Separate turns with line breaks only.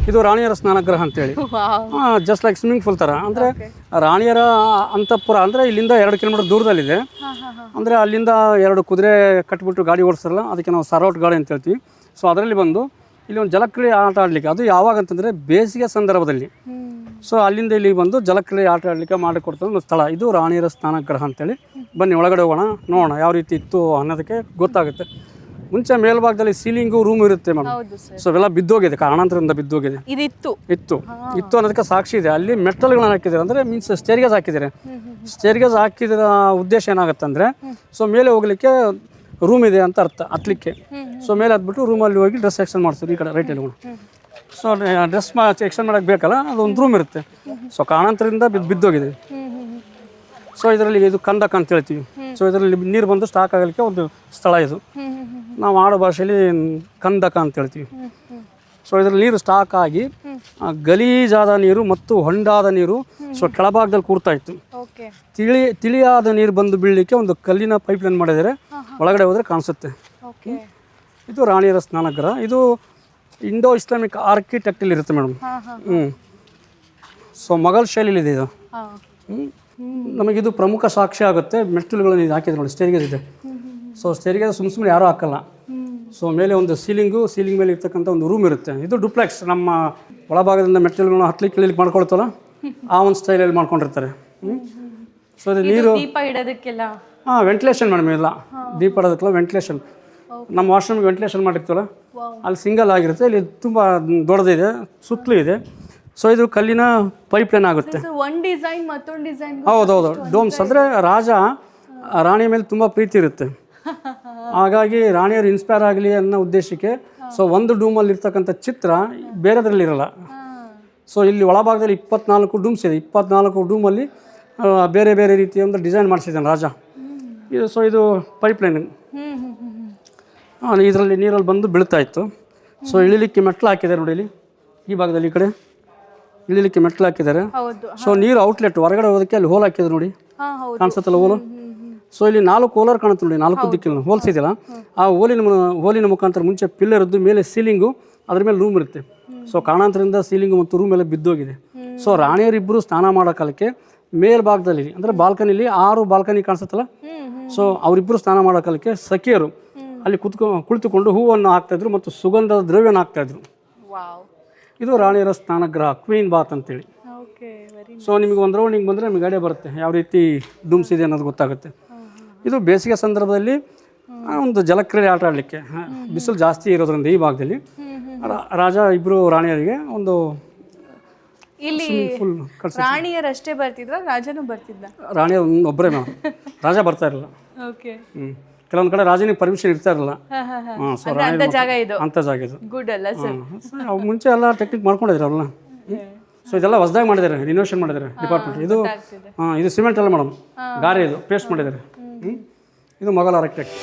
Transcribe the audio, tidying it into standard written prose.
ಇದು ರಾಣಿಯರ ಸ್ನಾನಗೃಹ ಅಂತೇಳಿ. Just like swimming pool ಥರ. ಅಂದರೆ ರಾಣಿಯರ ಅಂತಃಪುರ ಅಂದರೆ ಇಲ್ಲಿಂದ 2 ಕಿಲೋಮೀಟರ್ ದೂರದಲ್ಲಿದೆ. ಅಂದರೆ ಅಲ್ಲಿಂದ 2 ಕುದುರೆ ಕಟ್ಬಿಟ್ಟು ಗಾಡಿ ಓಡಿಸ್ತಾರಲ್ಲ, ಅದಕ್ಕೆ ನಾವು ಸರೌಟ್ ಗಾಡಿ ಅಂತ ಹೇಳ್ತೀವಿ. ಸೊ ಅದರಲ್ಲಿ ಬಂದು ಇಲ್ಲಿ ಒಂದು ಜಲಕ್ರೀಡೆ ಆಟ ಆಡಲಿಕ್ಕೆ, ಅದು ಯಾವಾಗ ಅಂತಂದರೆ ಬೇಸಿಗೆ ಸಂದರ್ಭದಲ್ಲಿ. ಸೊ ಅಲ್ಲಿಂದ ಇಲ್ಲಿ ಬಂದು ಜಲಕ್ರೀಡೆ ಆಟ ಆಡಲಿಕ್ಕೆ ಮಾಡಿಕೊಡ್ತಾರೆ ಒಂದು ಸ್ಥಳ. ಇದು ರಾಣಿಯರ ಸ್ನಾನಗೃಹ ಅಂತೇಳಿ. ಬನ್ನಿ ಒಳಗಡೆ ಹೋಗೋಣ, ನೋಡೋಣ ಯಾವ ರೀತಿ ಇತ್ತು ಅನ್ನೋದಕ್ಕೆ ಗೊತ್ತಾಗುತ್ತೆ. ಮುಂಚೆ ಮೇಲ್ಭಾಗದಲ್ಲಿ ಸೀಲಿಂಗು ರೂಮ್ ಇರುತ್ತೆ ಮೇಡಮ್. ಸೊ ಅವೆಲ್ಲ ಬಿದ್ದೋಗಿದೆ, ಕಾರಣಾಂತರದಿಂದ ಬಿದ್ದೋಗಿದೆ. ಇತ್ತು ಅನ್ನೋದಕ್ಕೆ ಸಾಕ್ಷಿ ಇದೆ. ಅಲ್ಲಿ ಮೆಟ್ಟಲ್ಗಳನ್ನ ಹಾಕಿದ್ದಾರೆ, ಅಂದರೆ ಮೀನ್ಸ್ ಸ್ಟೇರ್ಗೇಜ್ ಹಾಕಿದ್ದಾರೆ. ಸ್ಟೇರ್ಗೇಜ್ ಹಾಕಿದ ಉದ್ದೇಶ ಏನಾಗುತ್ತೆ ಅಂದರೆ, ಸೊ ಮೇಲೆ ಹೋಗ್ಲಿಕ್ಕೆ ರೂಮ್ ಇದೆ ಅಂತ ಅರ್ಥ, ಹತ್ತಲಿಕ್ಕೆ. ಸೊ ಮೇಲೆ ಹತ್ಬಿಟ್ಟು ರೂಮಲ್ಲಿ ಹೋಗಿ ಡ್ರೆಸ್ ಎಕ್ಸ್ಚೇಂಜ್ ಮಾಡ್ತೀವಿ. ಈ ಕಡೆ ರೈಟಲ್ಲಿ ಹೋಗೋಣ. ಸೊ ಡ್ರೆಸ್ ಎಕ್ಸ್ಚೇಂಜ್ ಮಾಡೋಕ್ಕೆ ಬೇಕಲ್ಲ, ಅದೊಂದು ರೂಮ್ ಇರುತ್ತೆ. ಸೊ ಕಾರಣಾಂತರದಿಂದ ಬಿದ್ದೋಗಿದೆ. ಸೊ ಇದರಲ್ಲಿ ಇದು ಕಂದಕ ಅಂತ ಹೇಳ್ತೀವಿ. ಸೊ ಇದರಲ್ಲಿ ನೀರು ಬಂದು ಸ್ಟಾಕ್ ಆಗಲಿಕ್ಕೆ ಒಂದು ಸ್ಥಳ ಇದು. ನಾವು ಆಡೋ ಭಾಷೆಯಲ್ಲಿ ಕಂದಕ ಅಂತ ಹೇಳ್ತೀವಿ. ಸೊ ಇದರಲ್ಲಿ ನೀರು ಸ್ಟಾಕ್ ಆಗಿ ಗಲೀಜಾದ ನೀರು ಮತ್ತು ಹೊಂಡಾದ ನೀರು ಸೊ ಕೆಳಭಾಗದಲ್ಲಿ ಕೂರ್ತಾ ಇತ್ತು. ತಿಳಿಯಾದ ನೀರು ಬಂದು ಬೀಳಲಿಕ್ಕೆ ಒಂದು ಕಲ್ಲಿನ ಪೈಪ್ಲೈನ್ ಮಾಡಿದರೆ ಒಳಗಡೆ ಹೋದರೆ ಕಾಣಿಸುತ್ತೆ. ಇದು ರಾಣಿಯರ ಸ್ನಾನಗೃಹ. ಇದು ಇಂಡೋ ಇಸ್ಲಾಮಿಕ್ ಆರ್ಕಿಟೆಕ್ಟಲ್ಲಿ ಇರುತ್ತೆ ಮೇಡಮ್. ಸೊ ಮೊಘಲ್ ಶೈಲಿಲಿದೆ ಇದು. ನಮಗಿದು ಪ್ರಮುಖ ಸಾಕ್ಷಿ ಆಗುತ್ತೆ. ಮೆಟ್ಟಿಲುಗಳನ್ನು ಇದು ಹಾಕಿದ್ರು ನೋಡಿ, ಸ್ಟೇರ್ಗೇಜ್ ಇದೆ. ಸೊ ಸ್ಟೇರ್ಗೇಜ್ ಸುಮ್ಮನೆ ಯಾರೂ ಹಾಕಲ್ಲ. ಸೊ ಮೇಲೆ ಒಂದು ಸೀಲಿಂಗ್ ಮೇಲೆ ಇರ್ತಕ್ಕಂಥ ಒಂದು ರೂಮ್ ಇರುತ್ತೆ. ಇದು ಡುಪ್ಲೆಕ್ಸ್. ನಮ್ಮ ಒಳಭಾಗದಿಂದ ಮೆಟ್ಟಿಲುಗಳನ್ನ ಹತ್ತಲಿಕ್ಕೆ ಇಳಿಲಿಕ್ಕೆ ಮಾಡ್ಕೊಳ್ತಲ್ಲ, ಆ ಒಂದು ಸ್ಟೈಲಲ್ಲಿ ಮಾಡ್ಕೊಂಡಿರ್ತಾರೆ. ಸೊ ಇದು ನೀರು
ದೀಪ ಇಡೋದಕ್ಕೆಲ್ಲ
ವೆಂಟಿಲೇಷನ್ ಮೇಡಮ್. ಇಲ್ಲ ದೀಪ ಇಡೋದಕ್ಕೆಲ್ಲ ವೆಂಟಿಲೇಷನ್. ನಮ್ಮ ವಾಶ್ರೂಮ್ಗೆ ವೆಂಟಿಲೇಷನ್ ಮಾಡಿರ್ತೀವಲ್ಲ, ಅಲ್ಲಿ ಸಿಂಗಲ್ ಆಗಿರುತ್ತೆ. ಇಲ್ಲಿ ತುಂಬ ದೊಡ್ಡದಿದೆ, ಸುತ್ತಲೂ ಇದೆ. ಸೊ ಇದು ಕಲ್ಲಿನ ಪೈಪ್ಲೈನ್ ಆಗುತ್ತೆ. ಹೌದೌದು, ಡೋಮ್ಸ್. ಅಂದರೆ ರಾಣಿ ಮೇಲೆ ತುಂಬ ಪ್ರೀತಿ ಇರುತ್ತೆ. ಹಾಗಾಗಿ ರಾಣಿಯರು ಇನ್ಸ್ಪೈರ್ ಆಗಲಿ ಅನ್ನೋ ಉದ್ದೇಶಕ್ಕೆ ಸೊ ಒಂದು ಡೂಮಲ್ಲಿ ಇರ್ತಕ್ಕಂಥ ಚಿತ್ರ ಬೇರೆದ್ರಲ್ಲಿ ಇರಲ್ಲ. ಸೊ ಇಲ್ಲಿ ಒಳಭಾಗದಲ್ಲಿ 24 ಡೂಮ್ಸ್ ಇದೆ. 24 ಡೂಮಲ್ಲಿ ಬೇರೆ ಬೇರೆ ರೀತಿಯ ಒಂದು ಡಿಸೈನ್ ಮಾಡಿಸಿದ್ದಾನೆ ರಾಜ. ಸೊ ಇದು ಪೈಪ್ಲೈನ್. ಇದರಲ್ಲಿ ನೀರಲ್ಲಿ ಬಂದು ಬೀಳ್ತಾ ಇತ್ತು. ಸೊ ಇಳಿಲಿಕ್ಕೆ ಮೆಟ್ಲು ಹಾಕಿದ್ದಾರೆ ನೋಡಿ, ಇಲ್ಲಿ ಈ ಭಾಗದಲ್ಲಿ ಈ ಕಡೆ ಇಳಿಲಿಕ್ಕೆ ಮೆಟ್ಲು ಹಾಕಿದ್ದಾರೆ. ಸೊ ನೀರು ಔಟ್ಲೆಟ್ ಹೊರಗಡೆ ಹೋಗೋದಕ್ಕೆ ಅಲ್ಲಿ ಹೋಲ್ ಹಾಕಿದ್ರು ನೋಡಿ, ಕಾಣಿಸುತ್ತಲ್ಲ ಹೋಲು. ಸೊ ಇಲ್ಲಿ 4 ಹೋಲರ್ ಕಾಣುತ್ತೆ ನೋಡಿ, 4 ದಿಕ್ಕಿನ ಹೋಲ್ಸ್ ಇದೆಯಲ್ಲ, ಆ ಹೋಲಿನ ಮುಖಾಂತರ ಮುಂಚೆ ಪಿಲ್ಲರ್ ಇದ್ದು ಮೇಲೆ ಸೀಲಿಂಗು, ಅದ್ರ ಮೇಲೆ ರೂಮ್ ಇರುತ್ತೆ. ಸೊ ಕಾರಣಾಂತರದಿಂದ ಸೀಲಿಂಗು ಮತ್ತು ರೂಮ್ ಎಲ್ಲ ಬಿದ್ದೋಗಿದೆ. ಸೊ ರಾಣಿಯರಿಬ್ಬರು ಸ್ನಾನ ಮಾಡೋ ಕಾಲಕ್ಕೆ ಮೇಲ್ಭಾಗದಲ್ಲಿ ಅಂದರೆ ಬಾಲ್ಕನಿಲಿ 6 ಬಾಲ್ಕನಿ ಕಾಣಿಸುತ್ತಲ್ಲ, ಸೊ ಅವರಿಬ್ಬರು ಸ್ನಾನ ಮಾಡೋ ಕಾಲಕ್ಕೆ ಸಖಿಯರು ಅಲ್ಲಿ ಕುಳಿತುಕೊಂಡು ಹೂವನ್ನು ಹಾಕ್ತಾಯಿದ್ರು ಮತ್ತು ಸುಗಂಧದ ದ್ರವ್ಯನ ಹಾಕ್ತಾಯಿದ್ರು. ಇದು ರಾಣಿಯರ ಸ್ನಾನಗೃಹ, ಕ್ವೀನ್ ಬಾತ್ ಅಂತೇಳಿ. ಸೊ ನಿಮಗೆ ಒಂದು ರೌಂಡ್ ಹಿಂಗೆ ಬಂದರೆ ನಿಮಗೆ ಐಡಿಯಾ ಬರುತ್ತೆ ಯಾವ ರೀತಿ ಡೂಮ್ಸ್ ಇದೆ ಅನ್ನೋದು ಗೊತ್ತಾಗುತ್ತೆ. ಇದು ಬೇಸಿಗೆ ಸಂದರ್ಭದಲ್ಲಿ ಒಂದು ಜಲಕ್ರೀಡೆ ಆಟ ಆಡಲಿಕ್ಕೆ, ಬಿಸಿಲು ಜಾಸ್ತಿ ಇರೋದ್ರಿಂದ ಈ ಭಾಗದಲ್ಲಿ ರಾಜ ಇಬ್ಬರು ರಾಣಿಯರಿಗೆ ಒಂದು
ಫುಲ್ ರಾಣಿಯರಷ್ಟೇ ಬರ್ತಿದ್ರ, ರಾಜನೂ ಬರ್ತಿದ್ದ?
ರಾಣಿಯರು ಒಬ್ಬರೇ ನಾವು, ರಾಜ ಬರ್ತಾ ಇರಲಿಲ್ಲ. ಕೆಲವೊಂದು ಕಡೆ ರಾಜನಿಗೆ ಪರ್ಮಿಷನ್ ಇರ್ತಾ ಇರಲಿಲ್ಲ. ಅಂತ ಜಾಗ ಇದು ಮುಂಚೆ ಎಲ್ಲ ಟೆಕ್ನಿಕ್ ಮಾಡ್ಕೊಂಡಿದ್ರು ಅವಲ್ಲ. ಸೊ ಇದೆಲ್ಲ ಹೊಸದಾಗಿ ಮಾಡಿದ್ದಾರೆ, ರಿನೋವೇಷನ್ ಮಾಡಿದ್ದಾರೆ ಡಿಪಾರ್ಟ್ಮೆಂಟ್. ಇದು ಸಿಮೆಂಟ್ ಎಲ್ಲ ಮೇಡಮ್, ಗಾರೆ ಇದು ಪೇಸ್ಟ್ ಮಾಡಿದ್ದಾರೆ. ಇದು ಮೊಘಲ್ ಆರ್ಕಿಟೆಕ್ಟ್.